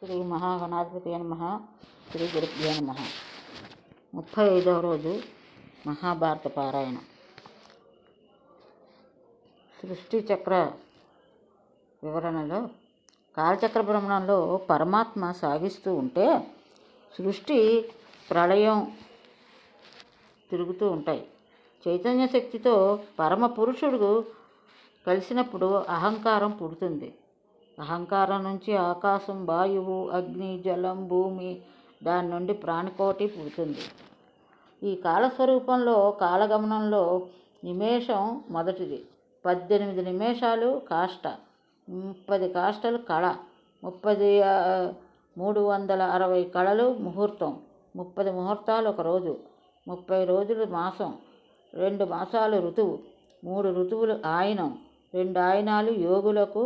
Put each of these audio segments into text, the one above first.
శ్రీ మహాగణాధిపతి నమః. శ్రీ గురుభ్యో నమః. 35వ రోజు మహాభారత పారాయణం. సృష్టి చక్ర వివరణలో కాలచక్ర భ్రమణంలో పరమాత్మ సాగిస్తూ ఉంటే సృష్టి ప్రళయం తిరుగుతూ ఉంటాయి. చైతన్య శక్తితో పరమ పురుషుడు కలిసినప్పుడు అహంకారం పుడుతుంది. అహంకారం నుంచి ఆకాశం, వాయువు, అగ్ని, జలం, భూమి, దాని నుండి ప్రాణికోటి పుడుతుంది. ఈ కాలస్వరూపంలో కాలగమనంలో నిమేషం మొదటిది. 18 నిమేషాలు కాష్ట, 30 కాష్టలు కళ, 360 కళలు ముహూర్తం, 30 ముహూర్తాలు ఒక రోజు, 30 రోజులు మాసం, 2 మాసాలు ఋతువు, 3 ఋతువులు ఆయనం, 2 ఆయనాలు యోగులకు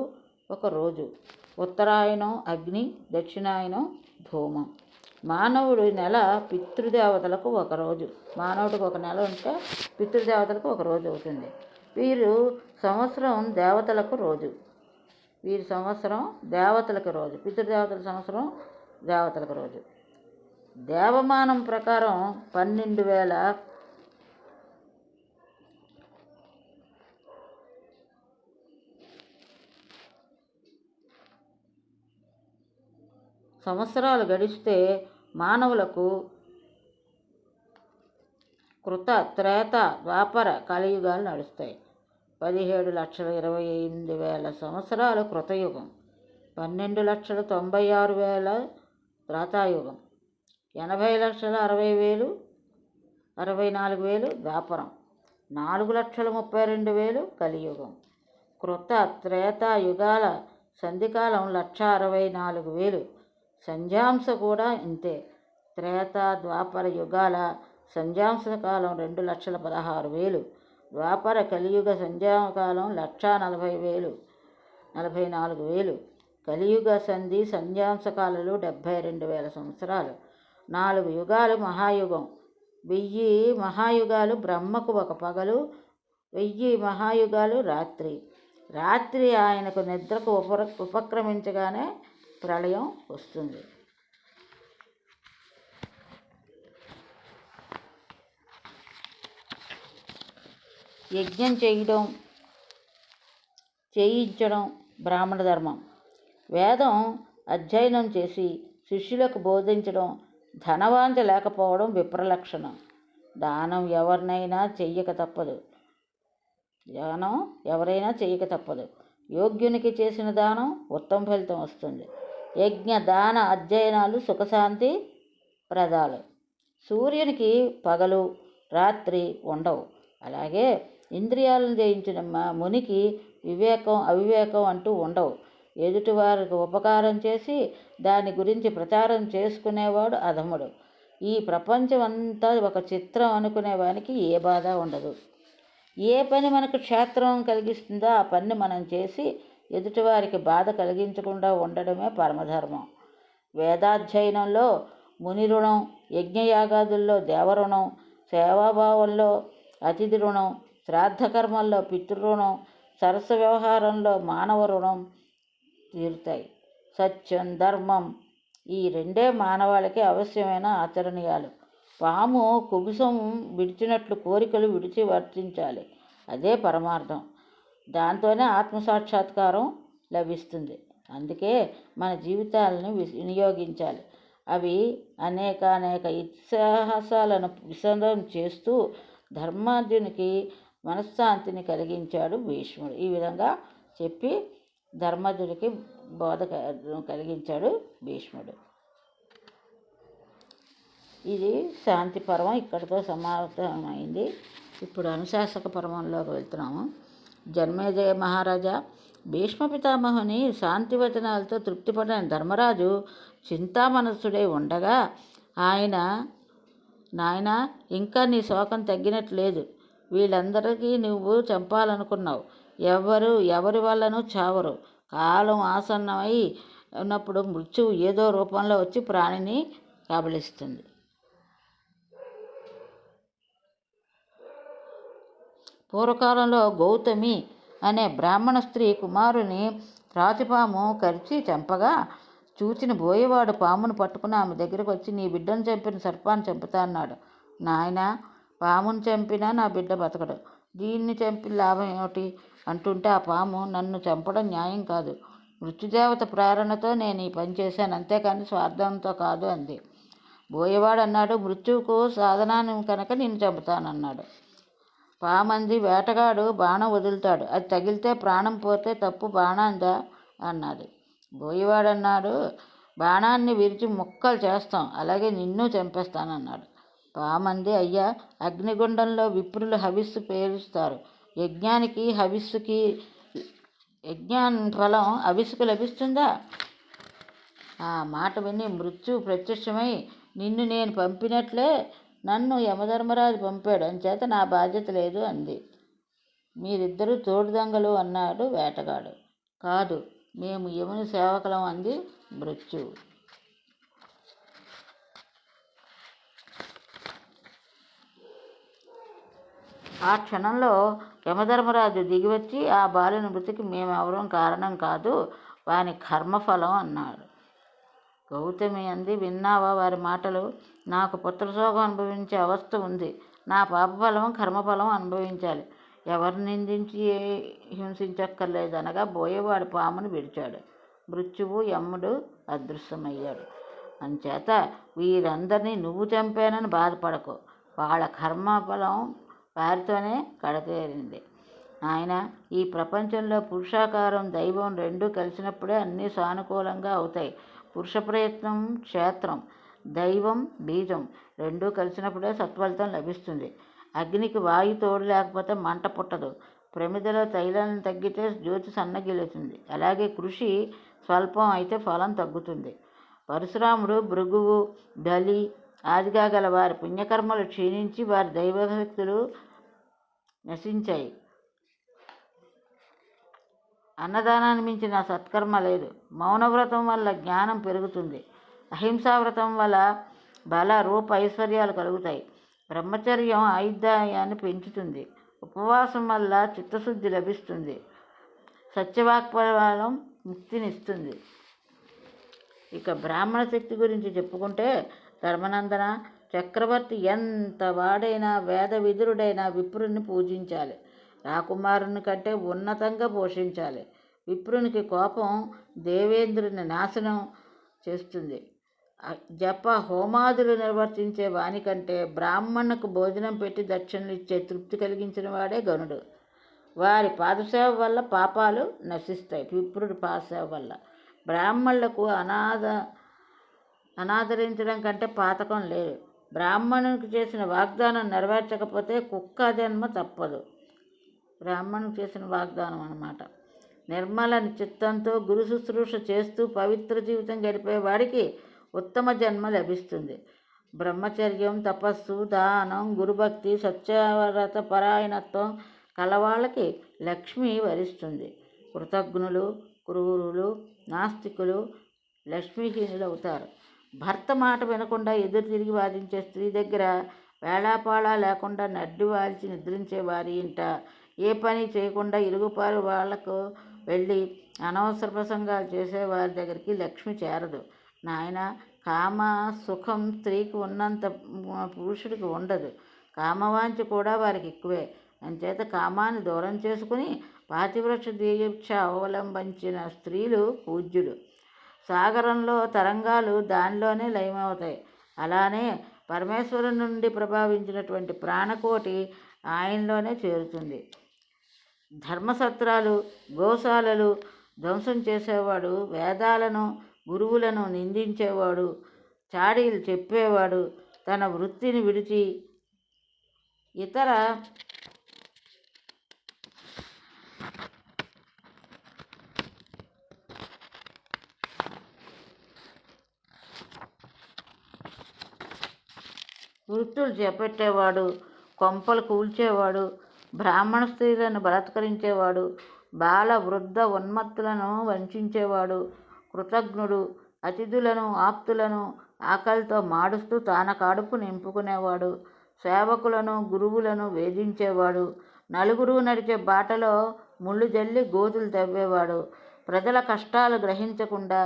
ఒక రోజు, ఉత్తరాయణం అగ్ని, దక్షిణాయనం ధూమం. మానవుడి నెల పితృదేవతలకు ఒక రోజు. మానవుడికి ఒక నెల ఉంటే పితృదేవతలకు ఒక రోజు అవుతుంది. వీరు సంవత్సరం దేవతలకు రోజు. దేవతలకు రోజు, పితృదేవతల సంవత్సరం దేవతలకు రోజు. దేవమానం ప్రకారం 12,000 సంవత్సరాలు గడిస్తే మానవులకు కృత, త్రేత, ద్వాపర, కలియుగాలు నడుస్తాయి. 17,28,000 సంవత్సరాలు కృతయుగం, 12,96,000 త్రేతాయుగం, 80,60,000 ద్వాపరం, 4,32,000 కలియుగం. కృత త్రేత యుగాల సంధికాలం 1,64,000. సంధ్యాంశ కూడా ఇంతే. త్రేత ద్వాపర యుగాల సంధ్యాంశ కాలం 2,16,000. ద్వాపర కలియుగ సంధ్యాకాలం 1,40,000 కలియుగ సంధి సంధ్యాంశ కాలాలు 72,000 సంవత్సరాలు. 4 యుగాలు మహాయుగం. 1000 మహాయుగాలు బ్రహ్మకు ఒక పగలు, 1000 మహాయుగాలు రాత్రి. రాత్రి ఆయనకు నిద్రకు ఉపక్రమించగానే ప్రళయం వస్తుంది. యజ్ఞం చేయించడం బ్రాహ్మణ ధర్మం. వేదం అధ్యయనం చేసి శిష్యులకు బోధించడం, ధనవాంఛ లేకపోవడం విప్రలక్షణం. దానం ఎవరైనా చెయ్యక తప్పదు. యోగ్యునికి చేసిన దానం ఉత్తమ ఫలితం వస్తుంది. యజ్ఞ దాన అధ్యయనాలు సుఖశాంతి ప్రదాలు. సూర్యునికి పగలు రాత్రి ఉండవు. అలాగే ఇంద్రియాలను జయించిన మునికి వివేకం అవివేకం అంటూ ఉండవు. ఎదుటివారికి ఉపకారం చేసి దాని గురించి ప్రచారం చేసుకునేవాడు అధముడు. ఈ ప్రపంచం అంతా ఒక చిత్రం అనుకునేవానికి ఏ బాధ ఉండదు. ఏ పని మనకు క్షేత్రం కలిగిస్తుందో ఆ పని మనం చేసి ఎదుటివారికి బాధ కలిగించకుండా ఉండడమే పరమధర్మం. వేదాధ్యయనంలో ముని రుణం, యజ్ఞయాగాదుల్లో దేవరుణం, సేవాభావంలో అతిథి రుణం, శ్రాద్ధకర్మల్లో పితృరుణం, సరస వ్యవహారంలో మానవ రుణం తీరుతాయి. సత్యం, ధర్మం ఈ రెండే మానవాళికి అవశ్యమైన ఆచరణీయాలు. పాము కుబుసం విడిచినట్లు కోరికలు విడిచి వర్తించాలి. అదే పరమార్థం. దాంతోనే ఆత్మసాక్షాత్కారం లభిస్తుంది. అందుకే మన జీవితాలను వినియోగించాలి. అవి అనేక ఇతిహాసాలను విశదం చేస్తూ ధర్మార్జునికి మనశ్శాంతిని కలిగించాడు భీష్ముడు. ఈ విధంగా చెప్పి ధర్మార్జునికి బోధ కలిగించాడు భీష్ముడు. ఇది శాంతి పర్వం ఇక్కడితో సమాప్తమైంది. ఇప్పుడు అనుశాసక పర్వంలోకి వెళ్తున్నాము. జన్మేజయ మహారాజా, భీష్మ పితామహుని శాంతివచనాలతో తృప్తిపడిన ధర్మరాజు చింతామనసుడై ఉండగా ఆయన, నాయనా, ఇంకా నీ శోకం తగ్గినట్లేదు. వీళ్ళందరికీ నువ్వు చంపాలనుకున్నావు. ఎవరి వల్లనూ చావరు. కాలం ఆసన్నమై ఉన్నప్పుడు మృత్యువు ఏదో రూపంలో వచ్చి ప్రాణిని కబళిస్తుంది. పూర్వకాలంలో గౌతమి అనే బ్రాహ్మణ స్త్రీ కుమారుని త్రాచుపాము కరిచి చంపగా చూచిన బోయేవాడు పామును పట్టుకుని ఆమె దగ్గరకు వచ్చి, నీ బిడ్డను చంపిన సర్పాన్ని చంపుతా అన్నాడు. నాయనా, పామును చంపినా నా బిడ్డ బతకడు, దీన్ని చంపి లాభం ఏమిటి అంటుంటే ఆ పాము, నన్ను చంపడం న్యాయం కాదు, మృత్యుదేవత ప్రేరణతో నేను ఈ పని చేశాను, అంతేకాని స్వార్థంతో కాదు అంది. బోయేవాడు అన్నాడు, మృత్యువుకు సాధనాన్ని కనుక నిన్ను చంపుతానన్నాడు. పామంది, వేటగాడు బాణం వదులుతాడు, అది తగిలితే ప్రాణం పోతే తప్పు బాణందా అన్నది. బోయేవాడు అన్నాడు, బాణాన్ని విరిచి ముక్కలు చేస్తాం, అలాగే నిన్ను చంపేస్తానన్నాడు. పామంది, అయ్యా, అగ్నిగుండంలో విప్రులు హవిస్సు పేరుస్తారు, యజ్ఞాన్ ఫలం హవిస్సుకు లభిస్తుందా? ఆ మాట విని మృత్యువు ప్రత్యక్షమై, నిన్ను నేను పంపినట్లే నన్ను యమధర్మరాజు పంపాడు, అంచేత నా బాధ్యత లేదు అంది. మీరిద్దరూ తోడు దొంగలు అన్నాడు వేటగాడు. కాదు, మేము యముని సేవకులం అంది మృత్యువు. ఆ క్షణంలో యమధర్మరాజు దిగివచ్చి, ఆ బాలుని మృతికి మేమెవరం కారణం కాదు, వాని కర్మఫలం అన్నాడు. గౌతమి అంది, విన్నావా వారి మాటలు? నాకు పుత్రశోకం అనుభవించే అవస్థ ఉంది, నా పాపఫలం కర్మఫలం అనుభవించాలి, ఎవరిని నిందించి హింసించక్కర్లేదు అనగా బోయేవాడు పామును విడిచాడు. మృత్యువు యముడు అదృశ్యమయ్యాడు. అంచేత వీరందరినీ నువ్వు చంపానని బాధపడకు, వాళ్ళ కర్మఫలం వారితోనే కడతేరింది. ఆయన, ఈ ప్రపంచంలో పురుషాకారం దైవం రెండూ కలిసినప్పుడే అన్నీ సానుకూలంగా అవుతాయి. పురుష ప్రయత్నం క్షేత్రం, దైవం బీజం రెండూ కలిసినప్పుడే సత్ఫలితం లభిస్తుంది. అగ్నికి వాయు తోడు లేకపోతే మంట పుట్టదు, ప్రమిదలో తైలాన్ని తగ్గితే జ్యోతి సన్నగిలుతుంది, అలాగే కృషి స్వల్పం అయితే ఫలం తగ్గుతుంది. పరశురాముడు, భృగువు, బలి ఆదిగా గల వారి పుణ్యకర్మలు క్షీణించి వారి దైవశక్తులు నశించాయి. అన్నదానాన్ని మించిన సత్కర్మ లేదు. మౌనవ్రతం వల్ల జ్ఞానం పెరుగుతుంది, అహింసావ్రతం వల్ల బల రూప ఐశ్వర్యాలు కలుగుతాయి, బ్రహ్మచర్యం ఆయుర్దాయాన్ని పెంచుతుంది, ఉపవాసం వల్ల చిత్తశుద్ధి లభిస్తుంది, సత్యవాక్పలం ముక్తినిస్తుంది. ఇక బ్రాహ్మణ శక్తి గురించి చెప్పుకుంటే, ధర్మనందన, చక్రవర్తి ఎంత వాడైనా వేద విదురుడైన విప్రుని పూజించాలి, రాకుమారుని కంటే ఉన్నతంగా పోషించాలి. విప్రునికి కోపం దేవేంద్రుని నాశనం చేస్తుంది. జప హోమాదులు నిర్వర్తించే వానికంటే బ్రాహ్మణుకు భోజనం పెట్టి దక్షిణలు ఇచ్చే తృప్తి కలిగించిన వాడే గనుడు. వారి పాదసేవ వల్ల పాపాలు నశిస్తాయి. విప్రుడి పాదసేవ వల్ల. బ్రాహ్మణులకు అనాదరించడం కంటే పాతకం లేదు. బ్రాహ్మణునికి చేసిన వాగ్దానం నెరవేర్చకపోతే కుక్క జన్మ తప్పదు. బ్రాహ్మణునికి చేసిన వాగ్దానం అన్నమాట. నిర్మల చిత్తంతో గురు శుశ్రూష చేస్తూ పవిత్ర జీవితం గడిపే వాడికి ఉత్తమ జన్మ లభిస్తుంది. బ్రహ్మచర్యం, తపస్సు, దానం, గురుభక్తి, సత్యవ్రత పరాయణత్వం కలవాళ్ళకి లక్ష్మి వరిస్తుంది. కృతజ్ఞులు, క్రూరులు, నాస్తికులు లక్ష్మీహీనులు అవుతారు. భర్త మాట వినకుండా ఎదురు తిరిగి వాదించే స్త్రీ దగ్గర, వేళాపాళా లేకుండా నడ్డి వాల్చి నిద్రించే వారి ఇంట, ఏ పని చేయకుండా ఇరుగుపారు వాళ్లకు వెళ్ళి అనవసర ప్రసంగాలు చేసే వారి దగ్గరికి లక్ష్మి చేరదు. నాయన, కామ సుఖం స్త్రీకి ఉన్నంత పురుషుడికి ఉండదు. కామవాంఛ కూడా వారికి ఎక్కువే. అంచేత కామాన్ని దూరం చేసుకుని పాతివ్రత్య దీక్ష అవలంబించిన స్త్రీలు పూజ్యులు. సాగరంలో తరంగాలు దానిలోనే లయమవుతాయి. అలానే పరమేశ్వరుని నుండి ప్రభావించినటువంటి ప్రాణకోటి ఆయనలోనే చేరుతుంది. ధర్మసత్రాలు, గోశాలలు ధ్వంసం చేసేవాడు, వేదాలను గురువులను నిందించేవాడు, చాడీలు చెప్పేవాడు, తన వృత్తిని విడిచి ఇతర వృత్తులు చేపట్టేవాడు, కొంపలు కూల్చేవాడు, బ్రాహ్మణ స్త్రీలను బలాత్కరించేవాడు, బాల వృద్ధ ఉన్మత్తులను వంచేవాడు, కృతజ్ఞుడు, అతిథులను ఆప్తులను ఆకలితో మాడుస్తూ తన కడుపు నింపుకునేవాడు, సేవకులను గురువులను వేధించేవాడు, నలుగురు నడిచే బాటలో ముళ్ళు జల్లి గోతులు తవ్వేవాడు, ప్రజల కష్టాలు గ్రహించకుండా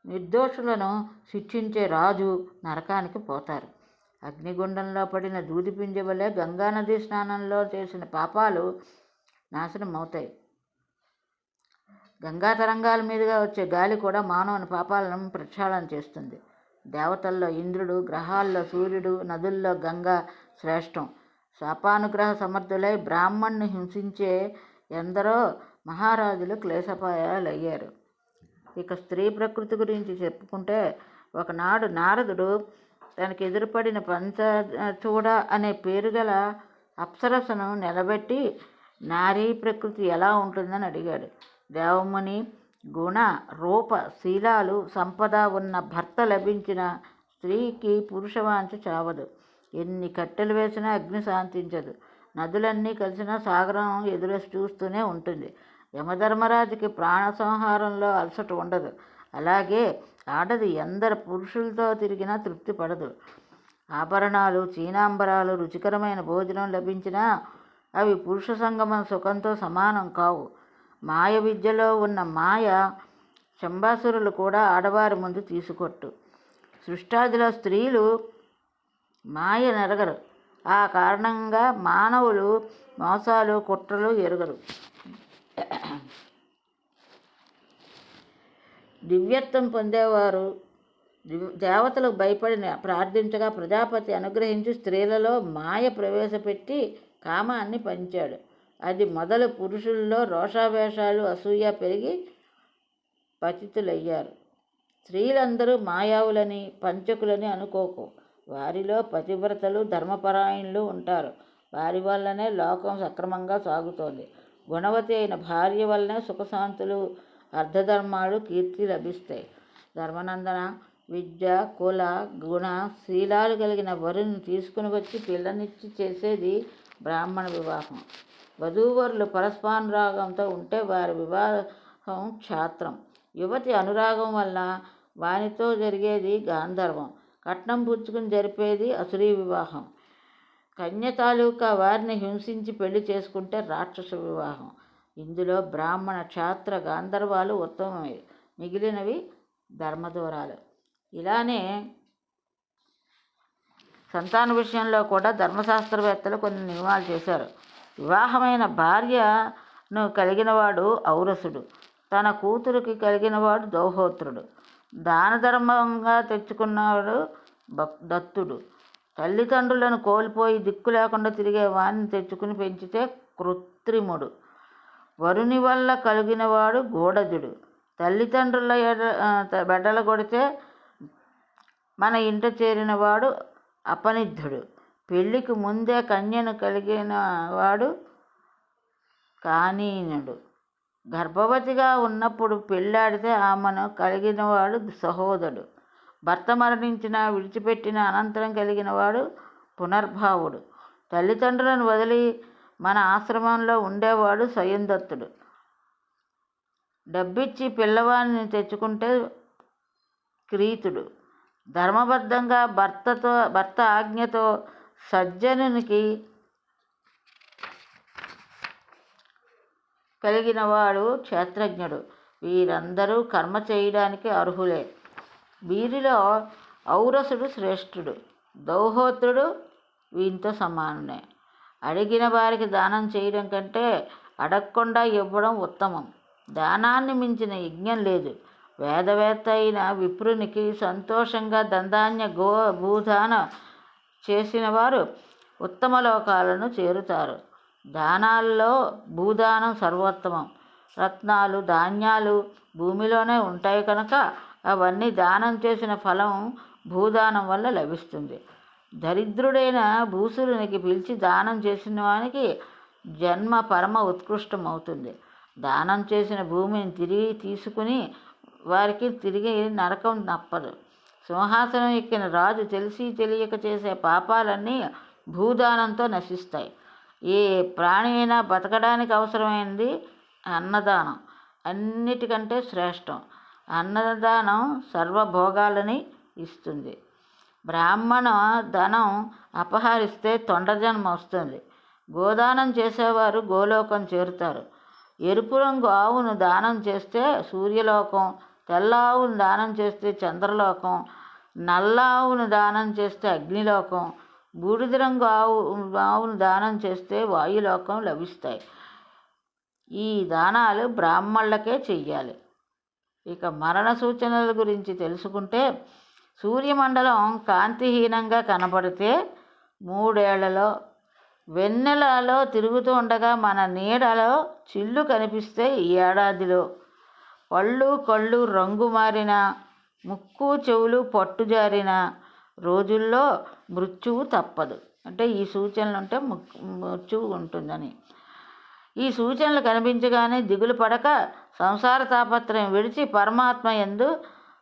నిర్దోషులను శిక్షించే రాజు నరకానికి పోతారు. అగ్నిగుండంలో పడిన దూదిపింజ వలె గంగానదీ స్నానంలో చేసిన పాపాలు నాశనమవుతాయి. గంగా తరంగాల మీదుగా వచ్చే గాలి కూడా మానవుని పాపాలను ప్రక్షాళన చేస్తుంది. దేవతల్లో ఇంద్రుడు, గ్రహాల్లో సూర్యుడు, నదుల్లో గంగా శ్రేష్టం. శాపానుగ్రహ సమర్థులై బ్రాహ్మణ్ణి హింసించే ఎందరో మహారాజులు క్లేశపాయాలయ్యారు. ఇక స్త్రీ ప్రకృతి గురించి చెప్పుకుంటే, ఒకనాడు నారదుడు తనకి ఎదురుపడిన పంచచూడ అనే పేరు గల అప్సరసను నిలబెట్టి నారీ ప్రకృతి ఎలా ఉంటుందని అడిగాడు. దేవముని గుణ, రూప, శీలాలు, సంపద ఉన్న భర్త లభించిన స్త్రీకి పురుషవాంఛ చావదు. ఎన్ని కట్టెలు వేసినా అగ్ని శాంతించదు. నదులన్నీ కలిసినా సాగరం ఎదురు చూస్తూనే ఉంటుంది. యమధర్మరాజుకి ప్రాణ సంహారంలో అలసట ఉండదు. అలాగే ఆడది ఎందరు పురుషులతో తిరిగినా తృప్తి పడదు. ఆభరణాలు, చీనాంబరాలు, రుచికరమైన భోజనం లభించినా అవి పురుష సంగమం సుఖంతో సమానం కావు. మాయ విద్యలో ఉన్న మాయ శంబాసురులు కూడా ఆడవారి ముందు తీసుకొట్టు. సృష్టాదిలో స్త్రీలు మాయ నెరగరు. ఆ కారణంగా మానవులు మోసాలు, కుట్రలు ఎరుగరు. దివ్యత్వం పొందేవారు దేవతలకు భయపడిన ప్రార్థించగా ప్రజాపతి అనుగ్రహించి స్త్రీలలో మాయ ప్రవేశపెట్టి కామాన్ని పంచాడు. అది మొదలు పురుషుల్లో రోషావేషాలు, అసూయ పెరిగి పతితులయ్యారు. స్త్రీలందరూ మాయావులని, పంచకులని అనుకోకు. వారిలో పతివ్రతలు, ధర్మపరాయణులు ఉంటారు. వారి వల్లనే లోకం సక్రమంగా సాగుతోంది. గుణవతి అయిన భార్య వల్లనే సుఖశాంతులు, అర్ధధర్మాలు, కీర్తి లభిస్తాయి. ధర్మనందన, విద్య, కుల, గుణ, శీలాలు కలిగిన వరుని తీసుకుని వచ్చి పిల్లనిచ్చి చేసేది బ్రాహ్మణ వివాహం. వధూవరులు పరస్పరానురాగంతో ఉంటే వారి వివాహం క్షాత్రం. యువతి అనురాగం వల్ల వానితో జరిగేది గాంధర్వం. కట్నం పుచ్చుకుని జరిపేది అసురీ వివాహం. కన్య తాలూకా వారిని హింసించి పెళ్లి చేసుకుంటే రాక్షస వివాహం. ఇందులో బ్రాహ్మణ, క్షాత్ర, గాంధర్వాలు ఉత్తమమే, మిగిలినవి ధర్మదూరాలు. ఇలానే సంతాన విషయంలో కూడా ధర్మశాస్త్రవేత్తలు కొన్ని నియమాలు చేశారు. వివాహమైన భార్యను కలిగినవాడు ఔరసుడు, తన కూతురికి కలిగినవాడు దౌహోత్రుడు, దాన ధర్మంగా తెచ్చుకున్నవాడు దత్తుడు, తల్లిదండ్రులను కోల్పోయి దిక్కు లేకుండా తిరిగే వాణ్ణి తెచ్చుకుని పెంచితే కృత్రిముడు, వరుని వల్ల కలిగినవాడు గూఢజుడు, తల్లిదండ్రుల బెడ్డల కొడితే మన ఇంట చేరినవాడు అపనిద్ధుడు, పెళ్లికి ముందే కన్యను కలిగిన వాడు కానీనుడు, గర్భవతిగా ఉన్నప్పుడు పెళ్ళాడితే ఆమెను కలిగినవాడు సహోదరుడు, భర్త మరణించిన, విడిచిపెట్టిన అనంతరం కలిగినవాడు పునర్భావుడు, తల్లిదండ్రులను వదిలి మన ఆశ్రమంలో ఉండేవాడు స్వయందత్తుడు, డబ్బిచ్చి పిల్లవాడిని తెచ్చుకుంటే క్రీతుడు, ధర్మబద్ధంగా భర్త ఆజ్ఞతో సజ్జనునికి కలిగినవాడు క్షేత్రజ్ఞుడు. వీరందరూ కర్మ చేయడానికి అర్హులే. వీరిలో ఔరసుడు శ్రేష్ఠుడు, దౌహోత్రుడు వీనితో సమానుడే. అడిగిన వారికి దానం చేయడం కంటే అడగకుండా ఇవ్వడం ఉత్తమం. దానాన్ని మించిన యజ్ఞం లేదు. వేదవేత్త అయిన విప్రునికి సంతోషంగా ధనధాన్య భూదాన చేసిన వారు ఉత్తమ లోకాలను చేరుతారు. దానాల్లో భూదానం సర్వోత్తమం. రత్నాలు, ధాన్యాలు భూమిలోనే ఉంటాయి కనుక అవన్నీ దానం చేసిన ఫలం భూదానం వల్ల లభిస్తుంది. దరిద్రుడైన భూసురునికి పిలిచి దానం చేసిన వానికి జన్మ పరమ ఉత్కృష్టమవుతుంది. దానం చేసిన భూమిని తిరిగి తీసుకుని వారికి తిరిగి నరకం తప్పదు. సింహాసనం ఎక్కిన రాజు తెలిసి తెలియక చేసే పాపాలన్నీ భూదానంతో నశిస్తాయి. ఏ ప్రాణి అయినా బతకడానికి అవసరమైనది అన్నదానం అన్నిటికంటే శ్రేష్టం. అన్నదానం సర్వభోగాలని ఇస్తుంది. బ్రాహ్మణ ధనం అపహరిస్తే తొండజన్మ వస్తుంది. గోదానం చేసేవారు గోలోకం చేరుతారు. ఎరుపు రంగు ఆవును దానం చేస్తే సూర్యలోకం, తెల్ల ఆవును దానం చేస్తే చంద్రలోకం, నల్ల ఆవును దానం చేస్తే అగ్నిలోకం, బూడిద రంగు ఆవును దానం చేస్తే వాయులోకం లభిస్తాయి. ఈ దానాలు బ్రాహ్మణులకే చెయ్యాలి. ఇక మరణ సూచనల గురించి తెలుసుకుంటే, సూర్యమండలం కాంతిహీనంగా కనబడితే 3 ఏళ్లలో, వెన్నెలలో తిరుగుతూ ఉండగా మన నీడలో చిల్లు కనిపిస్తే ఈ ఏడాదిలో, పళ్ళు కళ్ళు రంగు మారిన, ముక్కు చెవులు పట్టుజారిన రోజుల్లో మృత్యువు తప్పదు. అంటే ఈ సూచనలు ఉంటే మృత్యువు ఉంటుందని. ఈ సూచనలు కనిపించగానే దిగులు పడక సంసార తాపత్రయం విడిచి పరమాత్మ యందు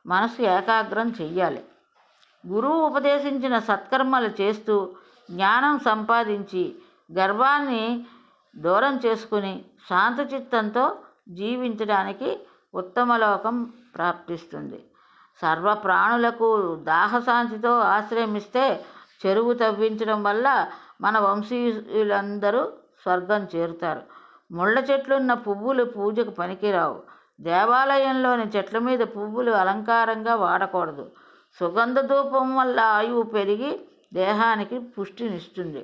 మనసు ఏకాగ్రం చెయ్యాలి. గురువు ఉపదేశించిన సత్కర్మలు చేస్తూ జ్ఞానం సంపాదించి గర్వాన్ని దూరం చేసుకుని శాంతచిత్తంతో జీవించడానికి ఉత్తమలోకం ప్రాప్తిస్తుంది. సర్వ ప్రాణులకు దాహశాంతితో ఆశ్రయమిస్తే చెరువు తవ్వించడం వల్ల మన వంశీయులందరూ స్వర్గం చేరుతారు. ముళ్ళ చెట్లున్న పువ్వులు పూజకు పనికిరావు. దేవాలయంలోని చెట్ల మీద పువ్వులు అలంకారంగా వాడకూడదు. సుగంధ ధూపం వల్ల ఆయువు పెరిగి దేహానికి పుష్టినిస్తుంది.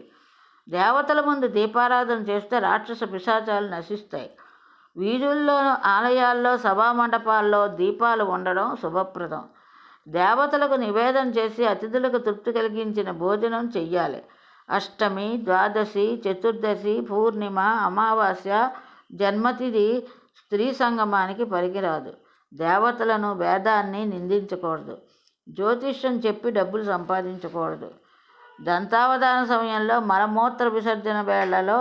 దేవతల ముందు దీపారాధన చేస్తే రాక్షస పిశాచాలు నశిస్తాయి. వీధుల్లో, ఆలయాల్లో, సభామండపాల్లో దీపాలు ఉండడం శుభప్రదం. దేవతలకు నివేదన చేసి అతిథులకు తృప్తి కలిగించిన భోజనం చెయ్యాలి. అష్టమి, ద్వాదశి, చతుర్దశి, పూర్ణిమ, అమావాస్య, జన్మతిథి స్త్రీ సంగమానికి పనికిరాదు. దేవతలను, వేదాన్ని నిందించకూడదు. జ్యోతిష్యం చెప్పి డబ్బులు సంపాదించకూడదు. దంతావధాన సమయంలో, మలమూత్ర విసర్జన వేళలో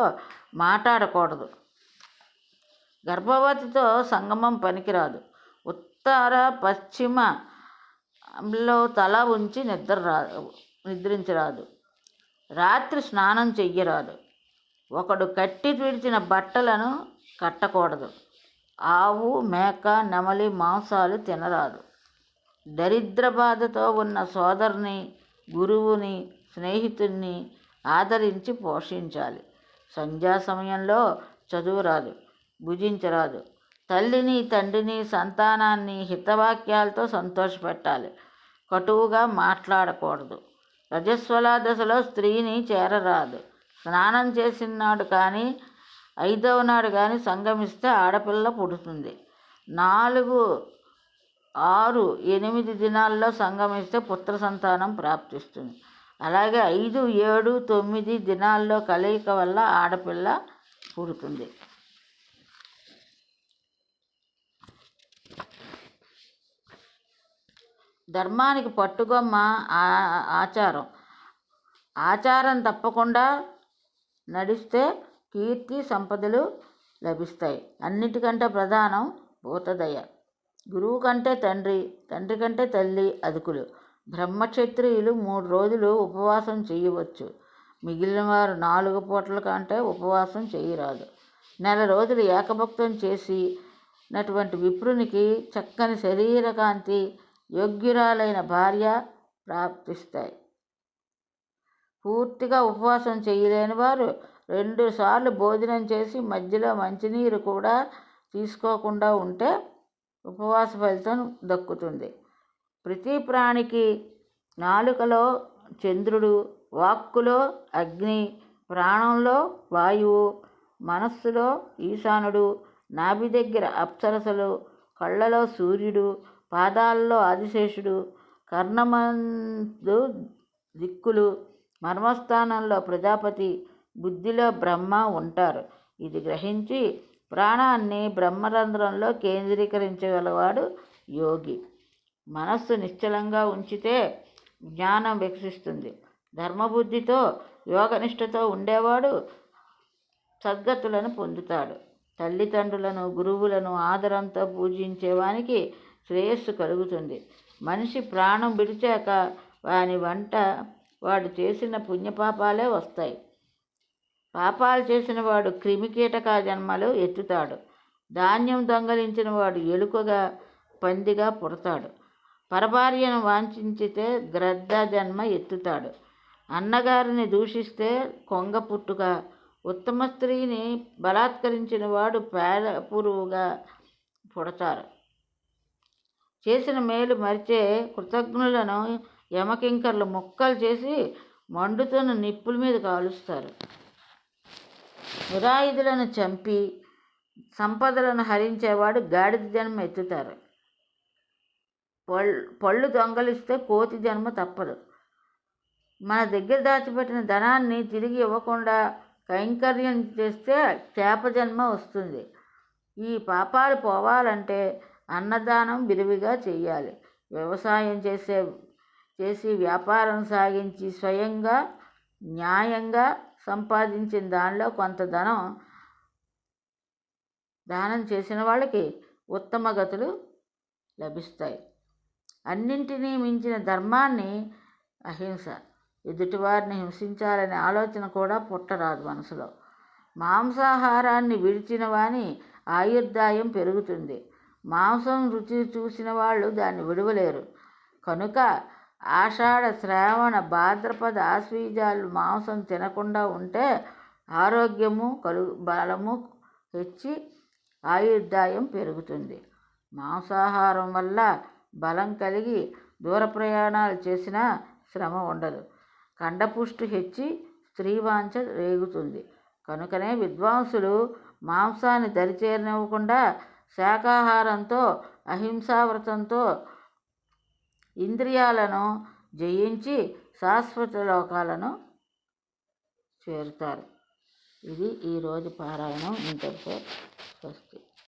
మాట్లాడకూడదు. గర్భవతితో సంగమం పనికిరాదు. ఉత్తర పశ్చిమలో తల ఉంచి నిద్రించరాదు. రాత్రి స్నానం చెయ్యరాదు. ఒకడు కట్టి విడిచిన బట్టలను కట్టకూడదు. ఆవు, మేక, నెమలి మాంసాలు తినరాదు. దరిద్ర బాధతో ఉన్న సోదరుని, గురువుని, స్నేహితుడిని ఆదరించి పోషించాలి. సంధ్యా సమయంలో చదువురాదు, భుజించరాదు. తల్లిని, తండ్రిని, సంతానాన్ని హితవాక్యాలతో సంతోషపెట్టాలి. కటువుగా మాట్లాడకూడదు. రజస్వల దశలో స్త్రీని చేరరాదు. స్నానం చేసిన నాడు కానీ 5వ నాడు కానీ సంగమిస్తే ఆడపిల్ల పుడుతుంది. 4, 6, 8 దినాల్లో సంగమిస్తే పుత్ర సంతానం ప్రాప్తిస్తుంది. అలాగే 5, 7, 9 దినాల్లో కలయిక వల్ల ఆడపిల్ల పుడుతుంది. ధర్మానికి పట్టుగొమ్మ ఆచారం. ఆచారం తప్పకుండా నడిస్తే కీర్తి సంపదలు లభిస్తాయి. అన్నిటికంటే ప్రధానం భూతదయ. గురువు కంటే తండ్రి, తండ్రి కంటే తల్లి అదుకులు. బ్రహ్మక్షత్రియులు 3 రోజులు ఉపవాసం చేయవచ్చు. మిగిలిన వారు 4 పూటల కంటే ఉపవాసం చేయరాదు. నెల రోజులు ఏకభక్తం చేసినటువంటి విప్రునికి చక్కని శరీరకాంతి, యోగ్యురాలైన భార్య ప్రాప్తిస్తాయి. పూర్తిగా ఉపవాసం చేయలేని వారు 2 సార్లు భోజనం చేసి మధ్యలో మంచినీరు కూడా తీసుకోకుండా ఉంటే ఉపవాస ఫలితం దక్కుతుంది. ప్రతి ప్రాణికి నాలుకలో చంద్రుడు, వాక్కులో అగ్ని, ప్రాణంలో వాయువు, మనస్సులో ఈశానుడు, నాభి దగ్గర అప్సరసలు, కళ్ళలో సూర్యుడు, పాదాలలో ఆదిశేషుడు, కర్ణమందు దిక్కులు, మర్మస్థానంలో ప్రజాపతి, బుద్ధిలో బ్రహ్మ ఉంటారు. ఇది గ్రహించి ప్రాణాన్ని బ్రహ్మరంధ్రంలో కేంద్రీకరించగలవాడు యోగి. మనస్సు నిశ్చలంగా ఉంచితే జ్ఞానం వికసిస్తుంది. ధర్మబుద్ధితో, యోగనిష్టతో ఉండేవాడు సద్గతులను పొందుతాడు. తల్లిదండ్రులను, గురువులను ఆదరంతో పూజించేవానికి శ్రేయస్సు కలుగుతుంది. మనిషి ప్రాణం విడిచాక వాని వంట వాడు చేసిన పుణ్యపాపాలే వస్తాయి. పాపాలు చేసిన వాడు క్రిమికీటక జన్మలు ఎత్తుతాడు. ధాన్యం దొంగలించిన వాడు ఎలుకగా, పందిగా పుడతాడు. పరభార్యను వాంఛించితే గ్రద్ద జన్మ ఎత్తుతాడు. అన్నగారిని దూషిస్తే కొంగ పుట్టుక, ఉత్తమ స్త్రీని బలాత్కరించిన వాడు పేడ పురుగుగా పుడతారు. చేసిన మేలు మరిచే కృతజ్ఞులను యమకింకర్లు ముక్కలు చేసి మండుతున్న నిప్పుల మీద కాలుస్తారు. నిరాయుధులను చంపి సంపదలను హరించేవాడు గాడిద జన్మ ఎత్తుతారు. పళ్ళు దొంగలిస్తే కోతి జన్మ తప్పదు. మన దగ్గర దాచిపెట్టిన ధనాన్ని తిరిగి ఇవ్వకుండా కైంకర్యం చేస్తే చేప జన్మ వస్తుంది. ఈ పాపాలు పోవాలంటే అన్నదానం విరివిగా చెయ్యాలి. వ్యవసాయం చేసి వ్యాపారం సాగించి స్వయంగా న్యాయంగా సంపాదించిన దానిలో కొంత దానం చేసిన వాళ్ళకి ఉత్తమ గతులు లభిస్తాయి. అన్నింటినీ మించిన ధర్మాన్ని అహింస. ఎదుటివారిని హింసించాలనే ఆలోచన కూడా పుట్టరాదు మనసులో. మాంసాహారాన్ని విడిచిన వాని ఆయుర్దాయం పెరుగుతుంది. మాంసం రుచి చూసిన వాళ్ళు దాన్ని విడవలేరు. కనుక ఆషాఢ, శ్రావణ, భాద్రపద, ఆశ్వీజాలు మాంసం తినకుండా ఉంటే ఆరోగ్యము బలము హెచ్చి ఆయుర్దాయం పెరుగుతుంది. మాంసాహారం వల్ల బలం కలిగి దూర ప్రయాణాలు చేసినా శ్రమ ఉండదు. కండపుష్టి హెచ్చి స్త్రీవాంఛ రేగుతుంది. కనుకనే విద్వాంసులు మాంసాన్ని దరిచేరనివ్వకుండా శాకాహారంతో అహింసావ్రతంతో ఇంద్రియాలను జయించి శాశ్వత లోకాలను చేరుతారు. ఇది ఈరోజు పారాయణం. ఇంతటితో స్వస్తి.